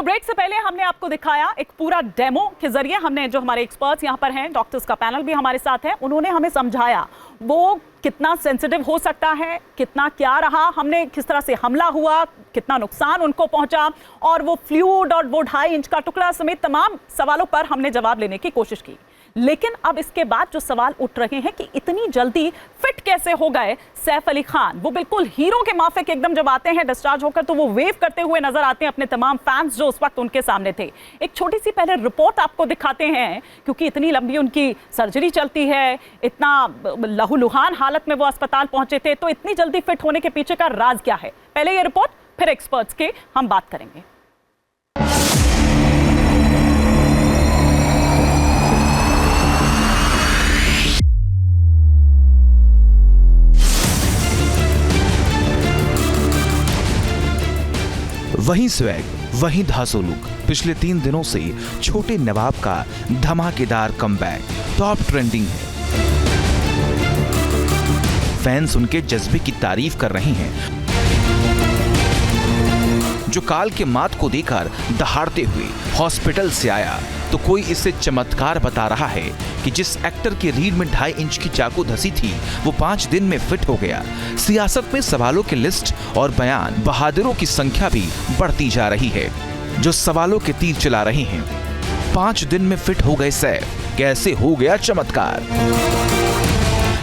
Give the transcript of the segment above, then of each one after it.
Break से पहले हमने आपको दिखाया एक पूरा डेमो के जरिए, हमने जो हमारे एक्सपर्ट्स यहाँ पर हैं, डॉक्टर्स का पैनल भी हमारे साथ है, उन्होंने हमें समझाया वो कितना सेंसिटिव हो सकता है, कितना क्या रहा, हमने किस तरह से हमला हुआ, कितना नुकसान उनको पहुंचा, और वो फ्लूइड और वो 2.5 इंच का टुकड़ा समेत तमाम सवालों पर हमने जवाब लेने की कोशिश की। लेकिन अब इसके बाद जो सवाल उठ रहे हैं कि इतनी जल्दी फिट कैसे हो गए सैफ अली खान। वो बिल्कुल हीरो के माफिक एकदम जब आते हैं डिस्चार्ज होकर तो वो वेव करते हुए नजर आते हैं अपने तमाम फैंस जो उस वक्त उनके सामने थे। एक छोटी सी पहले रिपोर्ट आपको दिखाते हैं, क्योंकि इतनी लंबी उनकी सर्जरी चलती है, इतना लहूलुहान हालत में वो अस्पताल पहुंचे थे, तो इतनी जल्दी फिट होने के पीछे का राज क्या है। पहले ये रिपोर्ट, फिर एक्सपर्ट्स के हम बात करेंगे। वहीं स्वैग, वहीं धांसू लुक, पिछले 3 दिनों से छोटे नवाब का धमाकेदार कमबैक टॉप ट्रेंडिंग है। फैंस उनके जज्बे की तारीफ कर रहे हैं, जो काल के मात को देकर दहाड़ते हुए हॉस्पिटल से आया तो कोई इसे चमत्कार बता रहा है कि जिस एक्टर की रीढ़ में 2.5 इंच की चाकू धसी थी वो 5 दिन में फिट हो गया। सियासत में सवालों की लिस्ट और बयान बहादुरों की संख्या भी बढ़ती जा रही है, जो सवालों के तीर चला रहे हैं। 5 दिन में फिट हो गए सैफ, कैसे हो गया चमत्कार।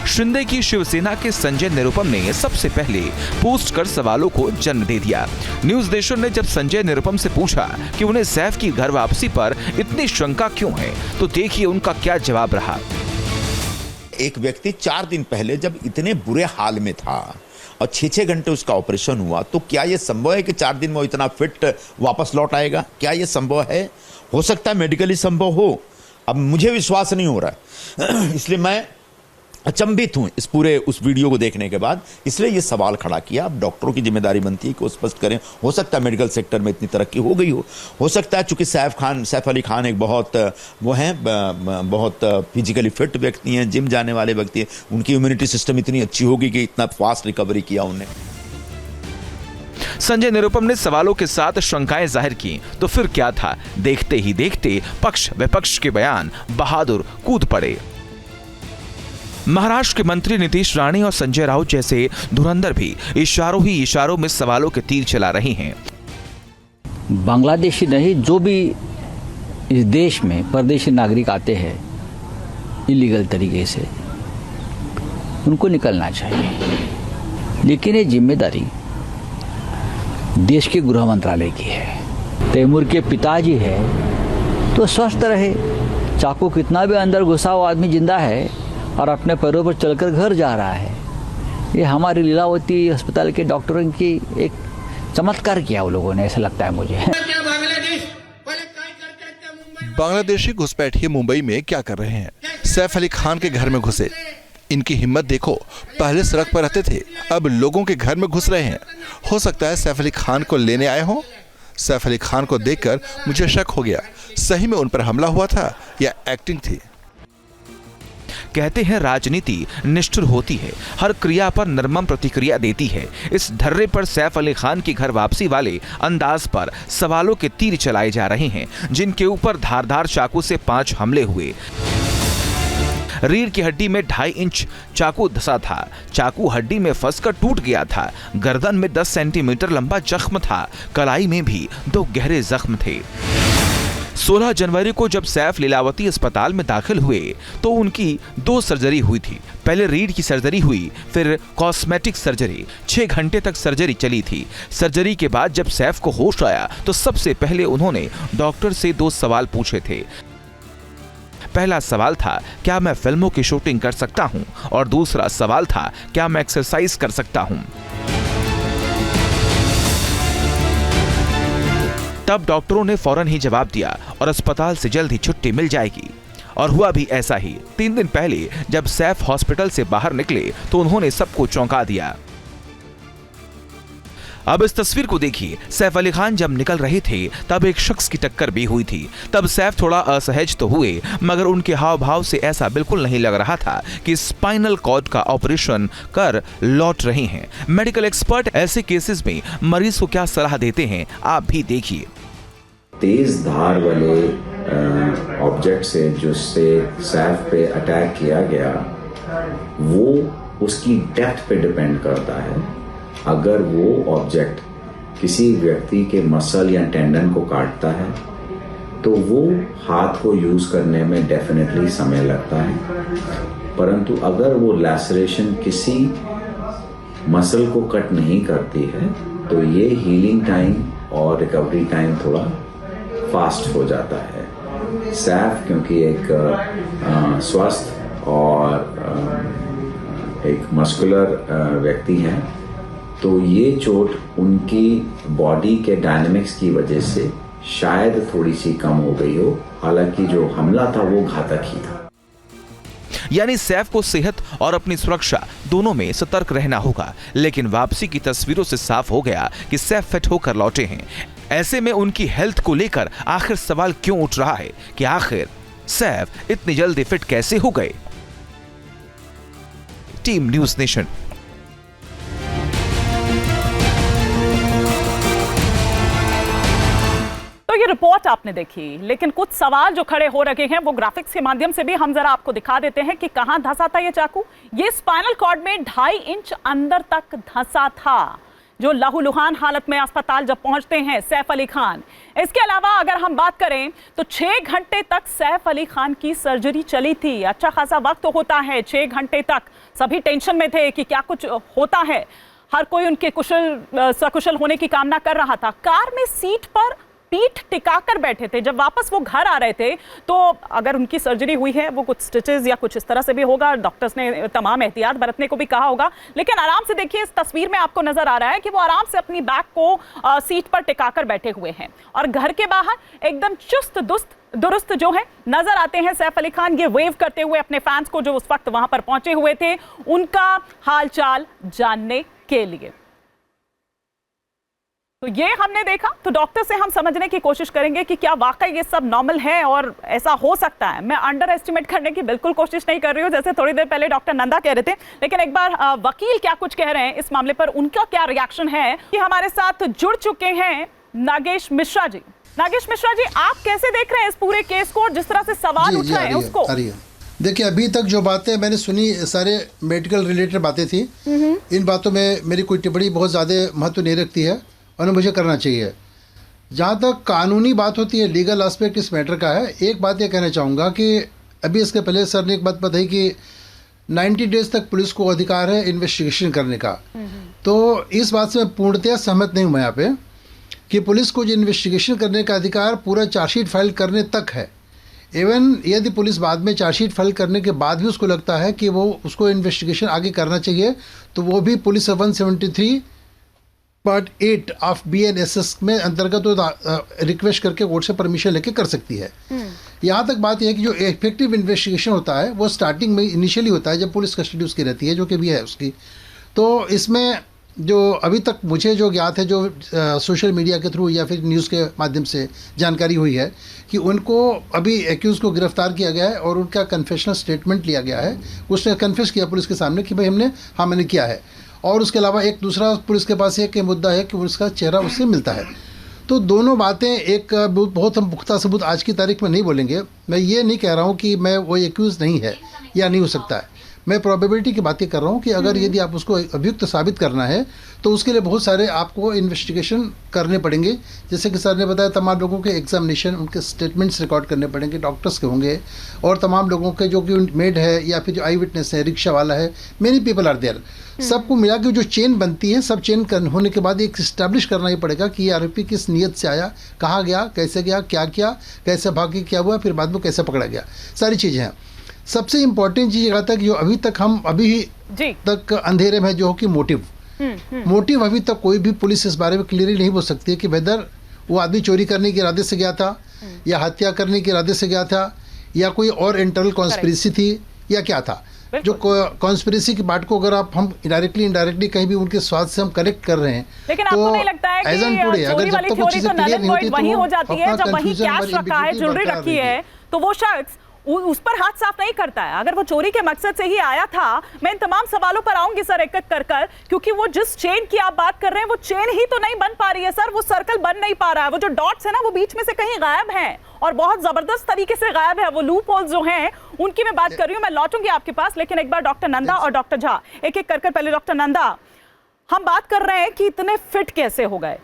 शिंदे की शिवसेना के संजय निरुपम ने सबसे पहले पोस्ट कर सवालों को जन्म दे दिया। न्यूज नेशन ने जब संजय निरुपम से पूछा कि उन्हें सैफ की घर वापसी पर इतनी शंका क्यों है, तो देखिए उनका क्या जवाब रहा। एक व्यक्ति 4 दिन पहले जब इतने बुरे हाल में था और 6-6 घंटे उसका ऑपरेशन हुआ, तो क्या यह संभव है कि 4 दिन में वो इतना फिट वापस लौट आएगा? क्या यह संभव है? हो सकता है मेडिकली संभव हो, अब मुझे विश्वास नहीं हो रहा है। इसलिए मैं अचंभित हूं इस पूरे उस वीडियो को देखने के बाद, इसलिए ये सवाल खड़ा किया। अब डॉक्टरों की जिम्मेदारी बनती है कि वो स्पष्ट करें। हो सकता है मेडिकल सेक्टर में इतनी तरक्की हो गई हो सकता है चूंकि सैफ अली खान एक बहुत फिजिकली फिट व्यक्ति हैं, जिम जाने वाले व्यक्ति हैं, उनकी इम्यूनिटी सिस्टम इतनी अच्छी होगी कि इतना फास्ट रिकवरी किया उन्हें। संजय निरुपम ने सवालों के साथ शंकाएं जाहिर की, तो फिर क्या था, देखते ही देखते पक्ष विपक्ष के बयान बहादुर कूद पड़े। महाराष्ट्र के मंत्री नीतीश राणे और संजय राउत जैसे धुरंधर भी इशारों ही इशारों में सवालों के तीर चला रहे हैं। बांग्लादेशी नहीं, जो भी इस देश में परदेशी नागरिक आते हैं इलीगल तरीके से, उनको निकलना चाहिए। लेकिन ये जिम्मेदारी देश के गृह मंत्रालय की है। तैमूर के पिताजी है तो स्वस्थ रहे, चाकू कितना भी अंदर घुसा हुआ आदमी जिंदा है और अपने पैरों पर चलकर घर जा रहा है। ये हमारी लीलावती अस्पताल के डॉक्टरों की एक चमत्कार किया वो लोगों ने, ऐसा लगता है मुझे। बांग्लादेशी घुसपैठिए मुंबई में क्या कर रहे हैं? सैफ अली खान के घर में घुसे। इनकी हिम्मत देखो, पहले सड़क पर रहते थे, अब लोगों के घर में घुस रहे हैं। हो सकता है सैफ अली खान को लेने आए हो। सैफ अली खान को देखकर मुझे शक हो गया, सही में उन पर हमला हुआ था या एक्टिंग थी। कहते हैं राजनीति निष्ठुर होती है, हर क्रिया पर नरम प्रतिक्रिया देती है। इस धर्रे पर सैफ अली खान की घर वापसी वाले अंदाज पर सवालों के तीर चलाए जा रहे हैं, जिनके ऊपर धारदार चाकू से 5 हमले हुए। रीढ़ की हड्डी में 2.5 इंच चाकू धंसा था, चाकू हड्डी में फंसकर टूट गया था। गर्दन में 10 सेंटीमीटर लंबा जख्म था, कलाई में भी 2 गहरे जख्म थे। 16 जनवरी को जब सैफ लीलावती अस्पताल में दाखिल हुए तो उनकी 2 सर्जरी हुई थी। पहले रीढ़ की सर्जरी हुई, फिर कॉस्मेटिक सर्जरी। 6 घंटे तक सर्जरी चली थी। सर्जरी के बाद जब सैफ को होश आया तो सबसे पहले उन्होंने डॉक्टर से 2 सवाल पूछे थे। पहला सवाल था, क्या मैं फिल्मों की शूटिंग कर सकता हूं? और दूसरा सवाल था, क्या मैं एक्सरसाइज कर सकता हूं? तब डॉक्टरों ने फौरन ही जवाब दिया और अस्पताल से जल्द ही छुट्टी मिल जाएगी। और हुआ भी ऐसा ही। 3 दिन पहले जब सैफ हॉस्पिटल से बाहर निकले तो उन्होंने सबको चौंका दिया। अब इस तस्वीर को देखिए। सैफ अली खान जब निकल रहे थे तब एक शख्स की टक्कर भी हुई थी। तब सैफ थोड़ा असहज तो हुए, मगर उनके हाव भाव से ऐसा बिल्कुल नहीं लग रहा था कि स्पाइनल कॉर्ड का ऑपरेशन कर लौट रहे हैं। मेडिकल एक्सपर्ट ऐसे केसेस में मरीज को क्या सलाह देते हैं, आप भी देखिए। तेज धार वाले ऑब्जेक्ट से जिससे सैफ पे अटैक किया गया वो उसकी डेप्थ पे डिपेंड करता है। अगर वो ऑब्जेक्ट किसी व्यक्ति के मसल या टेंडन को काटता है तो वो हाथ को यूज करने में डेफिनेटली समय लगता है, परंतु अगर वो लैसरेशन किसी मसल को कट नहीं करती है तो ये हीलिंग टाइम और रिकवरी टाइम थोड़ा फास्ट हो जाता है। सैफ क्योंकि एक स्वस्थ और एक मस्कुलर व्यक्ति हैं, तो ये चोट उनकी बॉडी के डायनामिक्स की वजह से शायद थोड़ी सी कम हो गई हो, हालांकि जो हमला था वो घातक ही था। यानी सैफ को सेहत और अपनी सुरक्षा दोनों में सतर्क रहना होगा, लेकिन वापसी की तस्वीरों से साफ हो गया कि सैफ फिट होकर लौटे हैं। ऐसे में उनकी हेल्थ को लेकर आखिर सवाल क्यों उठ रहा है कि आखिर सैफ इतनी जल्दी फिट कैसे हो गए। Team news nation. तो ये रिपोर्ट आपने देखी, लेकिन कुछ सवाल जो खड़े हो रखे हैं वो ग्राफिक्स के माध्यम से भी हम जरा आपको दिखा देते हैं कि कहां धंसा था ये चाकू। ये स्पाइनल कॉर्ड में 2.5 इंच अंदर तक धंसा था, जो लहूलुहान हालत में अस्पताल जब पहुंचते हैं सैफ अली खान। इसके अलावा अगर हम बात करें तो 6 घंटे तक सैफ अली खान की सर्जरी चली थी। अच्छा खासा वक्त होता है, 6 घंटे तक सभी टेंशन में थे कि क्या कुछ होता है। हर कोई उनके सकुशल होने की कामना कर रहा था। कार में सीट पर पीठ टिकाकर बैठे थे। जब वापस वो घर आ रहे थे तो अगर उनकी सर्जरी हुई है वो कुछ स्टिचेस या कुछ इस तरह से भी होगा, डॉक्टर्स ने तमाम एहतियात बरतने को भी कहा होगा, लेकिन आराम से देखिए, इस तस्वीर में आपको नजर आ रहा है कि वो आराम से अपनी बैग को सीट पर टिकाकर बैठे हुए हैं और घर के बाहर एकदम चुस्त दुरुस्त जो है नजर आते हैं सैफ अली खान, ये वेव करते हुए अपने फैंस को जो उस वक्त वहां पर पहुंचे हुए थे उनका हालचाल जानने के लिए। तो ये हमने देखा, तो डॉक्टर से हम समझने की कोशिश करेंगे कि क्या वाकई ये सब नॉर्मल है और ऐसा हो सकता है। मैं अंडर एस्टिमेट करने की बिल्कुल कोशिश नहीं कर रही हूँ, जैसे थोड़ी देर पहले डॉक्टर नंदा कह रहे थे, लेकिन एक बार वकील क्या कुछ कह रहे हैं इस मामले पर, उनका क्या रिएक्शन है, कि हमारे साथ जुड़ चुके हैं नागेश मिश्रा जी। नागेश मिश्रा जी, आप कैसे देख रहे हैं इस पूरे केस को, जिस तरह से सवाल उठ रहे हैं उसको? देखिए, अभी तक जो बातें मैंने सुनी सारे मेडिकल रिलेटेड बातें थी। इन बातों में मेरी कोई टिप्पणी बहुत ज़्यादा महत्व नहीं रखती है और मुझे करना चाहिए। जहाँ तक कानूनी बात होती है, लीगल एस्पेक्ट इस मैटर का है, एक बात ये कहना चाहूँगा कि अभी इसके पहले सर ने एक बात बताई कि 90 डेज तक पुलिस को अधिकार है इन्वेस्टिगेशन करने का। तो इस बात से मैं पूर्णतया सहमत नहीं हूँ मैं यहाँ पे, कि पुलिस को जो इन्वेस्टिगेशन करने का अधिकार पूरा चार्जशीट फाइल करने तक है। इवन यदि पुलिस बाद में चार्जशीट फाइल करने के बाद भी उसको लगता है कि वो उसको इन्वेस्टिगेशन आगे करना चाहिए, तो वो भी पुलिस 173 पार्ट 8 ऑफ BNSS में अंतर्गत तो रिक्वेस्ट करके कोर्ट से परमिशन लेके कर सकती है। यहाँ तक बात यह है कि जो इफेक्टिव इन्वेस्टिगेशन होता है वो स्टार्टिंग में इनिशियली होता है जब पुलिस कस्टडी उसकी रहती है, जो कि भी है उसकी। तो इसमें जो अभी तक मुझे जो ज्ञात है, जो सोशल मीडिया के थ्रू या फिर न्यूज़ के माध्यम से जानकारी हुई है कि उनको अभी एक्यूज़ को गिरफ्तार किया गया है और उनका कन्फेशनल स्टेटमेंट लिया गया है। उसने कन्फेस किया पुलिस के सामने कि भाई मैंने किया है। और उसके अलावा एक दूसरा पुलिस के पास एक मुद्दा है कि उसका चेहरा उससे मिलता है। तो दोनों बातें एक बहुत हम पुख्ता सबूत आज की तारीख में नहीं बोलेंगे। मैं ये नहीं कह रहा हूँ कि मैं वो एक्यूज़ नहीं है या नहीं हो सकता है, मैं प्रोबेबिलिटी की बातें कर रहा हूँ कि अगर यदि आप उसको अभियुक्त साबित करना है तो उसके लिए बहुत सारे आपको इन्वेस्टिगेशन करने पड़ेंगे। जैसे कि सर ने बताया, तमाम लोगों के एग्जामिनेशन, उनके स्टेटमेंट्स रिकॉर्ड करने पड़ेंगे, डॉक्टर्स के होंगे और तमाम लोगों के जो कि मेड है या फिर जो आई विटनेस है, रिक्शा वाला है, मेनी पीपल आर देयर। सबको मिला के जो चेन बनती है, सब चेन होने के बाद एक इस्टेब्लिश करना ही पड़ेगा कि ये आरोपी किस नीयत से आया, कहाँ गया, कैसे गया, क्या किया, कैसे भागे, क्या हुआ, फिर बाद में कैसे पकड़ा गया, सारी चीज़ें हैं। सबसे इम्पोर्टेंट चीज़ ये था कि जो अभी तक हम तक अंधेरे में जो कि मोटिव अभी तक कोई भी पुलिस इस बारे में क्लियरली नहीं बोल सकती है कि वेदर वो आदमी चोरी करने के इरादे से गया था या हत्या करने के इरादे से गया था या कोई और इंटरनल कॉन्स्पिरेसी थी या क्या था। जो कॉन्स्पिरेसी की बात को अगर हम इनडायरेक्टली कहीं भी उनके स्वाद से हम करेक्ट कर रहे हैं, लेकिन आपको नहीं लगता है कि चोरी वाली थ्योरी तो नल पॉइंट वही हो जाती है जब वही कैश रखा है, ज्वेलरी रखी है, तो वो शख्स उस पर हाथ साफ नहीं करता है। अगर वो चोरी के मकसद से ही आया था, मैं इन तमाम सवालों पर आऊंगी सर एक एक कर, क्योंकि वो जिस चेन की आप बात कर रहे हैं वो चेन ही तो नहीं बन पा रही है सर, वो सर्कल बन नहीं पा रहा है, वो जो डॉट्स है ना वो बीच में से कहीं गायब हैं और बहुत जबरदस्त तरीके से गायब है। वो लूप होल्स जो हैं उनकी मैं बात कर रही हूँ। मैं लौटूंगी आपके पास, लेकिन एक बार डॉक्टर नंदा और डॉक्टर झा एक एक कर पहले डॉक्टर नंदा, हम बात कर रहे हैं कि इतने फिट कैसे हो गए,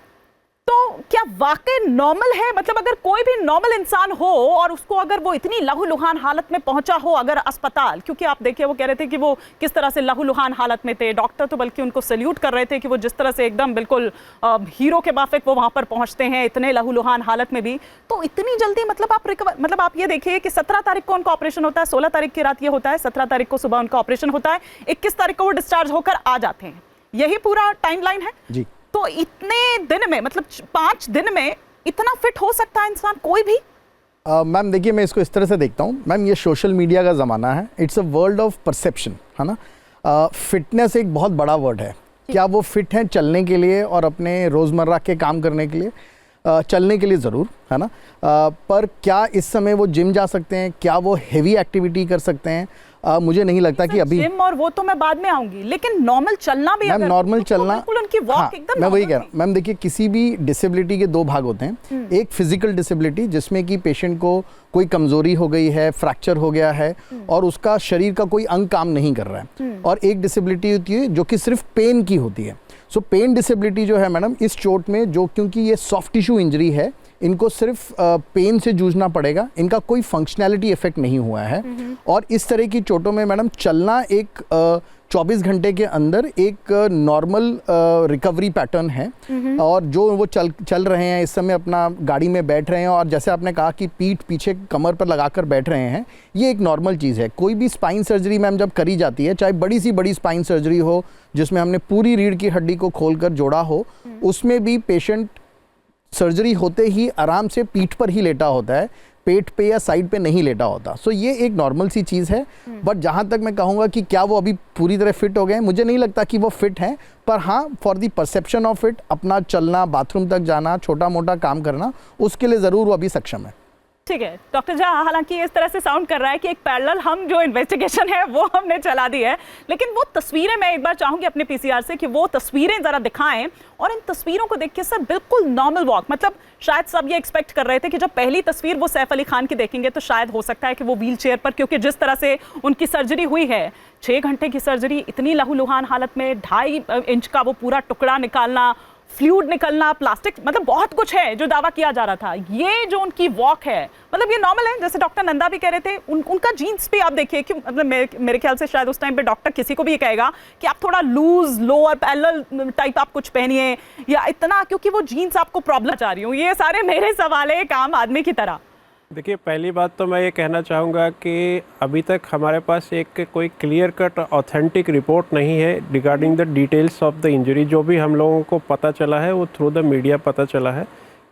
तो क्या वाकई नॉर्मल है? मतलब अगर कोई भी नॉर्मल इंसान हो और उसको अगर वो इतनी लहूलुहान हालत में पहुंचा हो अगर अस्पताल, क्योंकि आप देखिए वो कह रहे थे कि वो किस तरह से लहूलुहान हालत में थे, डॉक्टर तो बल्कि उनको सैल्यूट कर रहे थे कि वो जिस तरह से एकदम बिल्कुल हीरो के माफिक वो वहां पर पहुंचते हैं इतने लहूलुहान हालत में भी, तो इतनी जल्दी मतलब आप रिकवर, मतलब आप ये देखिए कि 17 तारीख को उनका ऑपरेशन होता है, 16 तारीख की रात ये होता है, 17 तारीख को सुबह उनका ऑपरेशन होता है, 21 तारीख को वो डिस्चार्ज होकर आ जाते हैं, यही पूरा टाइमलाइन है जी। तो इतने दिन में, मतलब 5 दिन में इतना फिट हो सकता है इंसान कोई भी? मैम देखिए, मैं इसको इस तरह से देखता हूँ मैम, ये सोशल मीडिया का ज़माना है, it's a world of perception, है ना। फिटनेस एक बहुत बड़ा वर्ड है। क्या वो फिट हैं चलने के लिए और अपने रोज़मर्रा के काम करने के लिए? चलने के लिए ज़रूर, है ना, पर क्या इस समय वो जिम जा सकते हैं? क्या वो हेवी एक्टिविटी कर सकते हैं? मुझे नहीं लगता कि अभी जिम और वो तो मैं बाद में आऊंगी, लेकिन नॉर्मल चलना भी, मैम नॉर्मल चलना, बिल्कुल उनकी वॉक हाँ, एकदम, मैं वही कह रहा हूँ मैम। देखिए, किसी भी डिसेबिलिटी के 2 भाग होते हैं, एक फिजिकल डिसेबिलिटी जिसमें कि पेशेंट को कोई कमजोरी हो गई है, फ्रैक्चर हो गया है और उसका शरीर का कोई अंग काम नहीं कर रहा है, और एक डिसेबिलिटी होती है जो कि सिर्फ पेन की होती है। सो पेन डिसेबिलिटी जो है मैडम, इस चोट में जो, क्योंकि ये सॉफ्ट टिश्यू इंजरी है, इनको सिर्फ पेन से जूझना पड़ेगा, इनका कोई फंक्शनैलिटी इफेक्ट नहीं हुआ है। और इस तरह की चोटों में मैडम चलना एक 24 घंटे के अंदर एक नॉर्मल रिकवरी पैटर्न है। और जो वो चल रहे हैं इस समय, अपना गाड़ी में बैठ रहे हैं और जैसे आपने कहा कि पीठ पीछे कमर पर लगाकर बैठ रहे हैं, ये एक नॉर्मल चीज़ है। कोई भी स्पाइन सर्जरी मैम जब करी जाती है, चाहे बड़ी सी बड़ी स्पाइन सर्जरी हो जिसमें हमने पूरी रीढ़ की हड्डी को खोलकर जोड़ा हो, उसमें भी पेशेंट सर्जरी होते ही आराम से पीठ पर ही लेटा होता है, पेट पे या साइड पे नहीं लेटा होता। सो ये एक नॉर्मल सी चीज़ है। बट जहाँ तक मैं कहूँगा कि क्या वो अभी पूरी तरह फिट हो गए, मुझे नहीं लगता कि वो फिट हैं, पर हाँ, for the perception of it, अपना चलना, बाथरूम तक जाना, छोटा मोटा काम करना, उसके लिए ज़रूर वो अभी सक्षम है। ठीक है डॉक्टर झा, हालांकि इस तरह से साउंड कर रहा है कि एक पैरेलल हम जो इन्वेस्टिगेशन है वो हमने चला दी है, लेकिन वो तस्वीरें मैं एक बार चाहूंगी अपने पीसीआर से कि वो तस्वीरें जरा दिखाएं, और इन तस्वीरों को देख के सर बिल्कुल नॉर्मल वॉक, मतलब शायद सब ये एक्सपेक्ट कर रहे थे कि जब पहली तस्वीर वो सैफ अली खान की देखेंगे तो शायद हो सकता है कि वो व्हील चेयर पर, क्योंकि जिस तरह से उनकी सर्जरी हुई है, 6 घंटे की सर्जरी, इतनी लहूलुहान हालत में 2.5 इंच का वो पूरा टुकड़ा निकालना, फ्लूइड निकलना, प्लास्टिक, मतलब बहुत कुछ है जो दावा किया जा रहा था। ये जो उनकी वॉक है, मतलब ये नॉर्मल है, जैसे डॉक्टर नंदा भी कह रहे थे, उनका जीन्स भी आप देखिए कि मतलब मेरे ख्याल से शायद उस टाइम पे डॉक्टर किसी को भी ये कहेगा कि आप थोड़ा लूज लोअर पैरेलल टाइप आप कुछ पहनिए, या इतना, क्योंकि वो जीन्स आपको प्रॉब्लम चाह रही हूँ। ये सारे मेरे सवाल है एक आम आदमी की तरह। देखिए, पहली बात तो मैं ये कहना चाहूँगा कि अभी तक हमारे पास एक कोई क्लियर कट ऑथेंटिक रिपोर्ट नहीं है regarding the details of the injury. जो भी हम लोगों को पता चला है वो थ्रू द मीडिया पता चला है,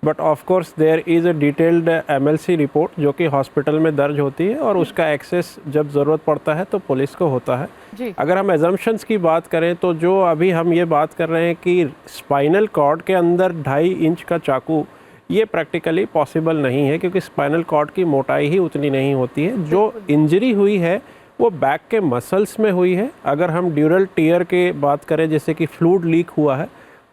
but of course there is a detailed MLC report जो कि हॉस्पिटल में दर्ज होती है, और उसका एक्सेस जब ज़रूरत पड़ता है तो पुलिस को होता है। अगर हम एजम्पशंस की बात करें तो जो अभी हम ये बात कर रहे हैं कि स्पाइनल कॉर्ड के अंदर 2.5 इंच का चाकू, ये प्रैक्टिकली पॉसिबल नहीं है, क्योंकि स्पाइनल कॉर्ड की मोटाई ही उतनी नहीं होती है। जो इंजरी हुई है वो बैक के मसल्स में हुई है। अगर हम ड्यूरल टीयर के बात करें, जैसे कि फ्लूइड लीक हुआ है,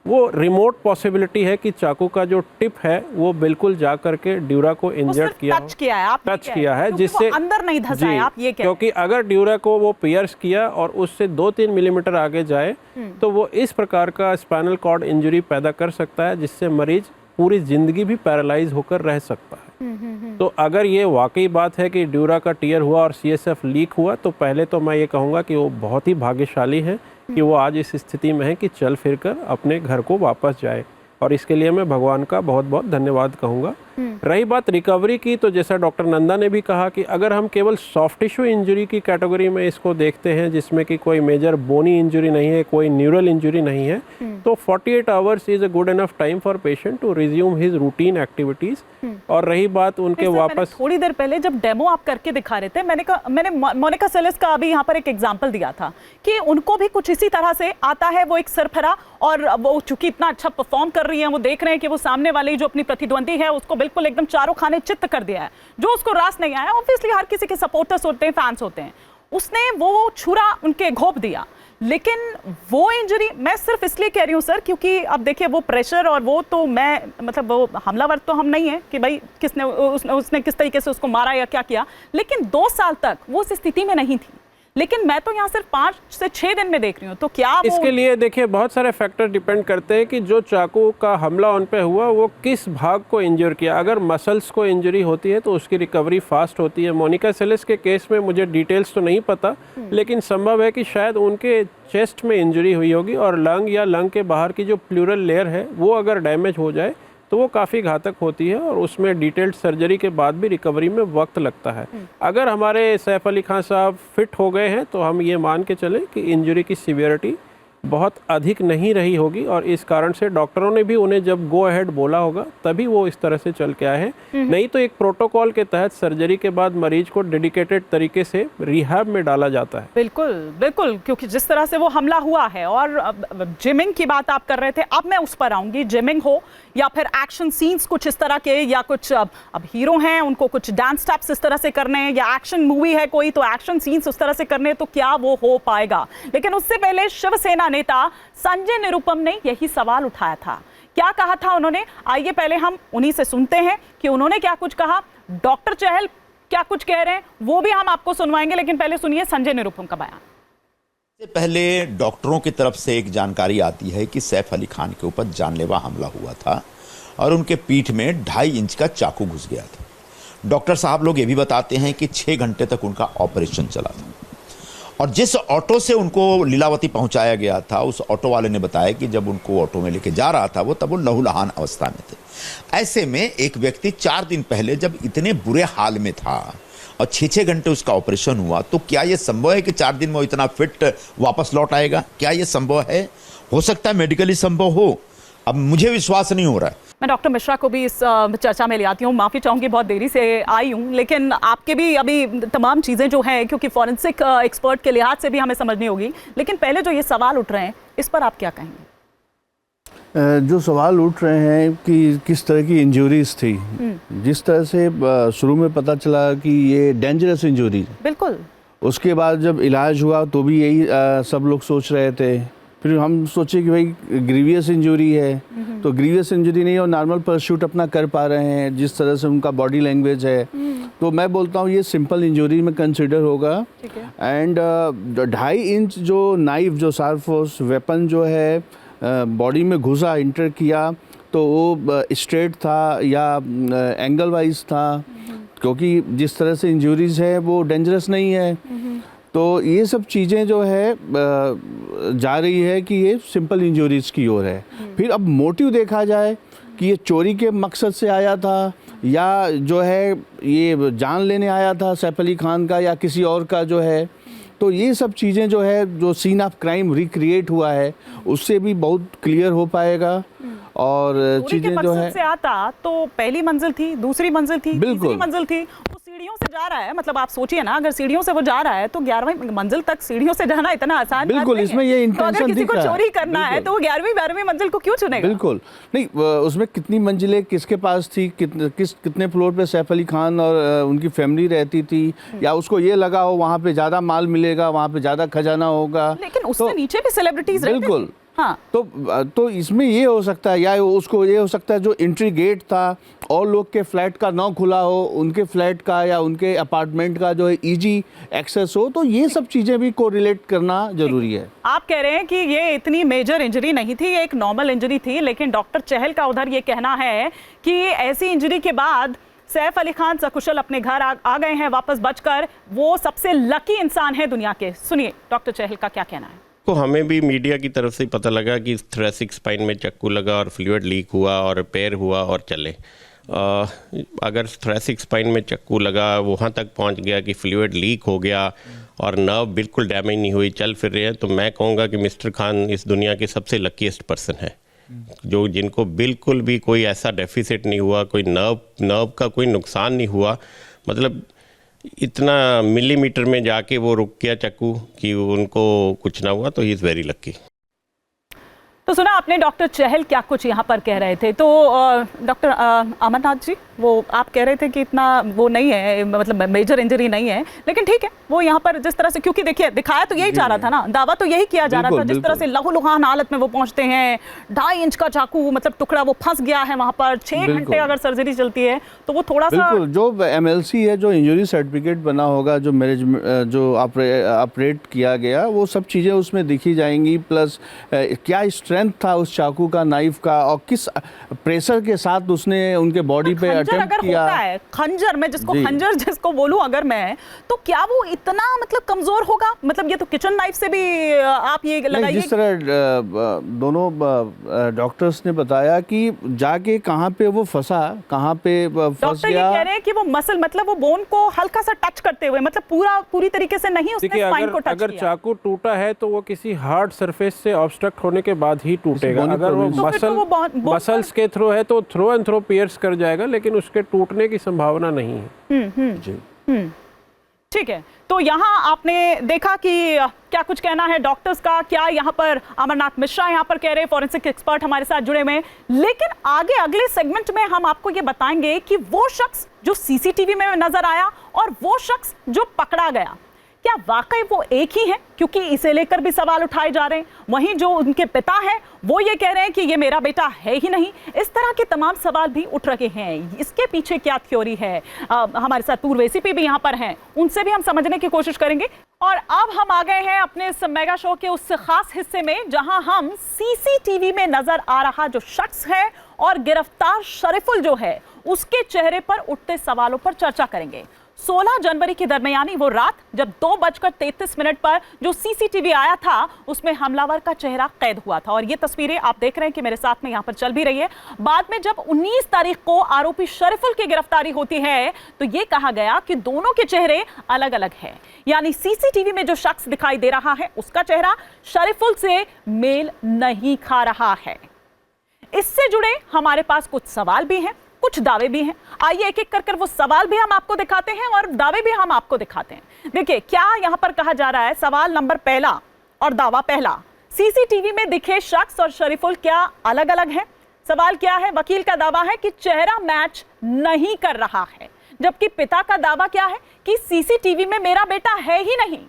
वो रिमोट पॉसिबिलिटी है कि चाकू का जो टिप है वो बिल्कुल जा करके ड्यूरा को इंजर्ड किया है, टच किया है, जिससे अंदर नहीं धंसा है, आप ये कह रहे हैं। क्योंकि अगर ड्यूरा को वो पियर्स किया और उससे 2-3 मिलीमीटर आगे जाए तो वो इस प्रकार का स्पाइनल कॉर्ड इंजरी पैदा कर सकता है, जिससे मरीज पूरी जिंदगी भी पैरालाइज होकर रह सकता है। तो अगर ये वाकई बात है कि ड्यूरा का टीयर हुआ और CSF लीक हुआ, तो पहले तो मैं ये कहूँगा कि वो बहुत ही भाग्यशाली है कि वो आज इस स्थिति में है कि चल फिर कर अपने घर को वापस जाए, और इसके लिए मैं भगवान का बहुत बहुत धन्यवाद कहूँगा। रही बात रिकवरी की, तो जैसा डॉक्टर नंदा ने भी कहा कि अगर हम केवल सॉफ्ट टिश्यू इंजरी की कैटेगरी में इसको देखते हैं, जिसमें कि कोई मेजर बोनी इंजरी नहीं है, कोई न्यूरल इंजरी नहीं है, तो 48 hours is a good enough time for patient to resume his routine activities. और रही बात उनके वापस, थोड़ी देर पहले जब डेमो आप करके दिखा रहे थे, मैंने मोनिका सेलेस का अभी यहाँ पर एक एग्जांपल दिया था कि उनको भी कुछ इसी तरह से आता है, वो एक सरफरा, और वो चूंकि इतना अच्छा परफॉर्म कर रही है, वो देख रहे हैं कि वो सामने वाली जो अपनी प्रतिद्वंदी है उसको बिल्कुल एकदम चारों खाने चित्त कर दिया है। जो उसको रास नहीं आया, ऑब्वियसली हर किसी के सपोर्टर्स होते हैं, फैंस होते हैं, उसने वो छुरा उनके घोंप दिया। लेकिन वो इंजरी मैं सिर्फ इसलिए कह रही हूँ सर, क्योंकि अब देखिए वो प्रेशर और वो तो मैं मतलब वो हमलावर तो हम नहीं है कि भाई किसने उसने किस तरीके से उसको मारा या क्या किया, लेकिन 2 साल तक वो उस स्थिति में नहीं थी। लेकिन मैं तो यहाँ सिर्फ 5 से 6 दिन में देख रही हूँ, तो क्या इसके लिए देखिए बहुत सारे फैक्टर डिपेंड करते हैं कि जो चाकू का हमला उन पे हुआ वो किस भाग को इंजर किया। अगर मसल्स को इंजरी होती है तो उसकी रिकवरी फास्ट होती है। मोनिका सेलेस के केस में मुझे डिटेल्स तो नहीं पता, लेकिन संभव है कि शायद उनके चेस्ट में इंजरी हुई होगी और लंग या लंग के बाहर की जो प्लूरल लेयर है वो अगर डैमेज हो जाए तो वो काफ़ी घातक होती है और उसमें डिटेल्ड सर्जरी के बाद भी रिकवरी में वक्त लगता है। अगर हमारे सैफ अली खान साहब फिट हो गए हैं तो हम ये मान के चलें कि इंजरी की सीवियरिटी बहुत अधिक नहीं रही होगी और इस कारण से डॉक्टरों ने भी उन्हें जब गो अहेड बोला होगा तभी वो इस तरह से चल के आए हैं। नहीं तो एक प्रोटोकॉल के तहत सर्जरी के बाद मरीज को डेडिकेटेड तरीके से रिहैब में डाला जाता है। बिल्कुल बिल्कुल, क्योंकि जिस तरह से वो हमला हुआ है और जिमिंग की बात आप कर रहे थे, अब मैं उस पर आऊंगी। जिमिंग हो या फिर एक्शन सीन्स कुछ इस तरह के, या कुछ अब हीरो हैं उनको कुछ डांस स्टेप्स इस तरह से करने हैं, या एक्शन मूवी है कोई तो एक्शन सीन्स उस तरह से करने, तो क्या वो हो पाएगा? लेकिन उससे पहले शिवसेना नेता संजय निरुपम ने यही सवाल उठाया था। क्या कहा था उन्होंने? आइए पहले हम उन्हीं से सुनते हैं कि उन्होंने क्या कुछ कहा, डॉक्टर चहल क्या कुछ कह रहे हैं वो भी हम आपको सुनवाएंगे, लेकिन पहले सुनिए संजय निरुपम का बयान। इससे पहले डॉक्टरों की तरफ से एक जानकारी आती है कि सैफ अली खान के ऊपर जानलेवा हमला हुआ था और उनके पीठ में 2.5 इंच का चाकू घुस गया था। डॉक्टर साहब लोग ये भी बताते हैं कि 6 घंटे तक उनका ऑपरेशन चला था और जिस ऑटो से उनको लीलावती पहुंचाया गया था उस ऑटो वाले ने बताया कि जब उनको ऑटो में लेके जा रहा था तब वो लहूलुहान अवस्था में थे। ऐसे में एक व्यक्ति 4 दिन पहले जब इतने बुरे हाल में था और 6 घंटे उसका ऑपरेशन हुआ, तो क्या यह संभव है कि 4 दिन में वो इतना फिट वापस लौट आएगा? क्या यह संभव है? हो सकता है मेडिकली संभव हो, अब मुझे विश्वास नहीं हो रहा है। मैं डॉक्टर मिश्रा को भी इस चर्चा में ले आती हूँ। माफ़ी चाहूँगी, बहुत देरी से आई हूँ, लेकिन आपके भी अभी तमाम चीज़ें जो हैं, क्योंकि फॉरेंसिक एक्सपर्ट के लिहाज से भी हमें समझनी होगी, लेकिन पहले जो ये सवाल उठ रहे हैं इस पर आप क्या कहेंगे? जो सवाल उठ रहे हैं कि किस तरह की इंजरीज थी, जिस तरह से शुरू में पता चला कि ये डेंजरस इंजरी, बिल्कुल, उसके बाद जब इलाज हुआ तो भी यही सब लोग सोच रहे थे। फिर हम सोचे कि भाई ग्रीवियस इंजरी है, तो ग्रीवियस इंजरी नहीं और नॉर्मल परस्यूट अपना कर पा रहे हैं जिस तरह से उनका बॉडी लैंग्वेज है, तो मैं बोलता हूँ ये सिंपल इंजरी में कंसिडर होगा। एंड 2.5 इंच जो नाइफ, जो शार्प फोर्स वेपन जो है बॉडी में घुसा, इंटर किया, तो वो स्ट्रेट था या एंगल वाइज था, क्योंकि जिस तरह से इंजरीज है वो डेंजरस नहीं है। तो ये सब चीज़ें जो है जा रही है कि ये सिंपल इंजरीज की ओर है। फिर अब मोटिव देखा जाए कि ये चोरी के मकसद से आया था या जो है ये जान लेने आया था सैफ अली खान का या किसी और का जो है, तो ये सब चीज़ें जो है जो सीन ऑफ क्राइम रिक्रिएट हुआ है उससे भी बहुत क्लियर हो पाएगा। और चीज़ें जो है, से आता तो पहली मंजिल थी, दूसरी मंजिल थी, तीसरी मंजिल थी, वो सीढ़ियों से जा रहा है। मतलब आप सोचिए ना, अगर सीढ़ियों से वो जा रहा है तो 11वीं मंजिल तक सीढ़ियों से जाना इतना आसान बिल्कुल, इसमें ये इंटेंशन तो अगर किसी को चोरी करना है तो वो 11वीं 12वीं मंजिल को क्यों चुनेगा? बिल्कुल नहीं, उसमें कितनी मंजिलें किसके पास थी, कितने फ्लोर पे सैफ अली खान और उनकी फैमिली रहती थी, या उसको ये लगा हो वहाँ पे ज़्यादा माल मिलेगा, वहाँ पे ज़्यादा खजाना होगा, लेकिन उससे नीचे भी सेलिब्रिटीज रहते थे। बिल्कुल, हाँ। तो इसमें ये हो सकता है, या उसको ये हो सकता है जो एंट्री गेट था और लोग के फ्लैट का ना खुला हो, उनके फ्लैट का या उनके अपार्टमेंट का जो है इजी एक्सेस हो, तो ये सब चीज़ें भी कोरिलेट करना जरूरी है। आप कह रहे हैं कि ये इतनी मेजर इंजरी नहीं थी, ये एक नॉर्मल इंजरी थी, लेकिन डॉक्टर चहल का उधर ये कहना है कि ऐसी इंजरी के बाद सैफ अली खान सकुशल अपने घर आ गए हैं वापस बचकर, वो सबसे लकी इंसान है दुनिया के। सुनिए डॉक्टर चहल का क्या कहना है। तो हमें भी मीडिया की तरफ से पता लगा कि थोरेसिक स्पाइन में चक्कू लगा और फ्लूइड लीक हुआ और रिपेयर हुआ और चले। अगर थोरेसिक स्पाइन में चक्कू लगा, वहाँ तक पहुँच गया कि फ्लूइड लीक हो गया और नर्व बिल्कुल डैमेज नहीं हुई, चल फिर रहे हैं, तो मैं कहूँगा कि मिस्टर खान इस दुनिया के सबसे लकीएस्ट पर्सन है, जो जिनको बिल्कुल भी कोई ऐसा डेफिसिट नहीं हुआ, कोई नर्व का कोई नुकसान नहीं हुआ। मतलब इतना मिलीमीटर में जाके वो रुक गया चक्कू कि उनको कुछ ना हुआ, तो ही इज़ वेरी लकी। तो सुना आपने डॉक्टर चहल क्या कुछ यहाँ पर कह रहे थे। तो डॉक्टर अमरनाथ जी, वो आप कह रहे थे कि इतना वो नहीं है, मतलब मेजर इंजरी नहीं है, लेकिन ठीक है वो यहाँ पर जिस तरह से, क्योंकि देखिए दिखाया तो यही जा रहा था ना, दावा तो यही किया जा रहा था, जिस तरह से लहूलुहान हालत में वो पहुंचते हैं, 2.5 इंच का चाकू मतलब टुकड़ा वो फंस गया है वहां पर, 6 घंटे अगर सर्जरी चलती है तो वो थोड़ा सा जो MLC है, जो इंजरी सर्टिफिकेट बना होगा, जो मैरिज जो ऑपरेट किया गया, वो सब चीज़ें उसमें दिखी जाएंगी, प्लस क्या स्ट्रेंथ था उस चाकू का, नाइफ का, और किस प्रेशर के साथ उसने उनके बॉडी पे अटेम्प्ट किया है। खंजर, मैं खंजर जिसको बोलूं अगर मैं, तो क्या वो इतना मतलब कमजोर होगा? मतलब ये तो किचन नाइफ से भी आप ये लगाइए। जिस तरह दोनों डॉक्टर्स ने बताया कि जाके कहाँ पे वो फंसा, कहाँ पे फंस गया। डॉक्टर ये कह रहे हैं कि वो मसल मतलब वो बोन को हल्का सा टच करते हुए, मतलब पूरी तरीके से नहीं उसने स्पाइन को टच किया। अगर चाकू टूटा है तो वो किसी हार्ड सरफेस से ऑब्स्ट्रक्ट होने के बाद ही टूटेगा। अगर वो मसल्स के थ्रू है तो थ्रो एंड थ्रो पियर्स कर जाएगा, लेकिन उसके टूटने की संभावना नहीं है। जी ठीक है, तो यहाँ आपने देखा कि क्या कुछ कहना है डॉक्टर्स का, क्या यहाँ पर अमरनाथ मिश्रा यहाँ पर कह रहे हैं, फॉरेंसिक एक्सपर्ट हमारे साथ जुड़े हुए हैं। लेकिन आगे अगले सेगमेंट में हम आपको ये बताएंगे कि वो शख्स जो सीसीटीवी में नजर आया और वो शख्स जो पकड़ा गया, क्या वाकई वो एक ही है? क्योंकि इसे लेकर भी सवाल उठाए जा रहे हैं। वहीं जो उनके पिता है वो ये कह रहे हैं कि ये मेरा बेटा है ही नहीं। इस तरह के तमाम सवाल भी उठ रहे हैं। इसके पीछे क्या थ्योरी है? हमारे साथ पूर्व एसीपी भी यहाँ पर हैं, उनसे भी हम समझने की कोशिश करेंगे। और अब हम आ गए हैं अपने इस मेगा शो के उस खास हिस्से में जहां हम सीसीटीवी में नजर आ रहा जो शख्स है और गिरफ्तार शरीफुल जो है उसके चेहरे पर उठते सवालों पर चर्चा करेंगे। 16 जनवरी की दरमियानी वो रात जब 2:33 पर जो सीसीटीवी आया था उसमें हमलावर का चेहरा कैद हुआ था। और ये तस्वीरें आप देख रहे हैं कि मेरे साथ में यहां पर चल भी रही है। बाद में जब 19 तारीख को आरोपी शरीफुल की गिरफ्तारी होती है तो ये कहा गया कि दोनों के चेहरे अलग अलग हैं, यानी सीसीटीवी में जो शख्स दिखाई दे रहा है उसका चेहरा शरीफुल से मेल नहीं खा रहा है। इससे जुड़े हमारे पास कुछ सवाल भी हैं, कुछ दावे भी हैं। आइए एक एक कर वो सवाल भी हम आपको दिखाते हैं और दावे भी हम आपको दिखाते हैं। देखिए क्या यहां पर कहा जा रहा है। सवाल नंबर पहला और दावा पहला, सीसीटीवी में दिखे शख्स और शरीफुल क्या अलग अलग हैं? सवाल क्या है? वकील का दावा है कि चेहरा मैच नहीं कर रहा है, जबकि पिता का दावा क्या है कि सीसीटीवी में मेरा बेटा है ही नहीं।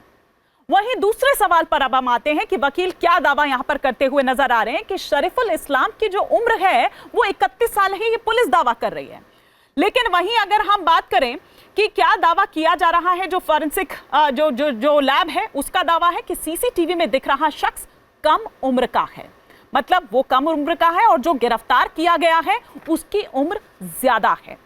वहीं दूसरे सवाल पर अब हम आते हैं कि वकील क्या दावा यहां पर करते हुए नजर आ रहे हैं कि शरीफुल इस्लाम की जो उम्र है वो 31 साल है, ये पुलिस दावा कर रही है। लेकिन वहीं अगर हम बात करें कि क्या दावा किया जा रहा है, जो फॉरेंसिक जो लैब है उसका दावा है कि सीसीटीवी में दिख रहा शख्स कम उम्र का है, मतलब वो कम उम्र का है और जो गिरफ्तार किया गया है उसकी उम्र ज्यादा है।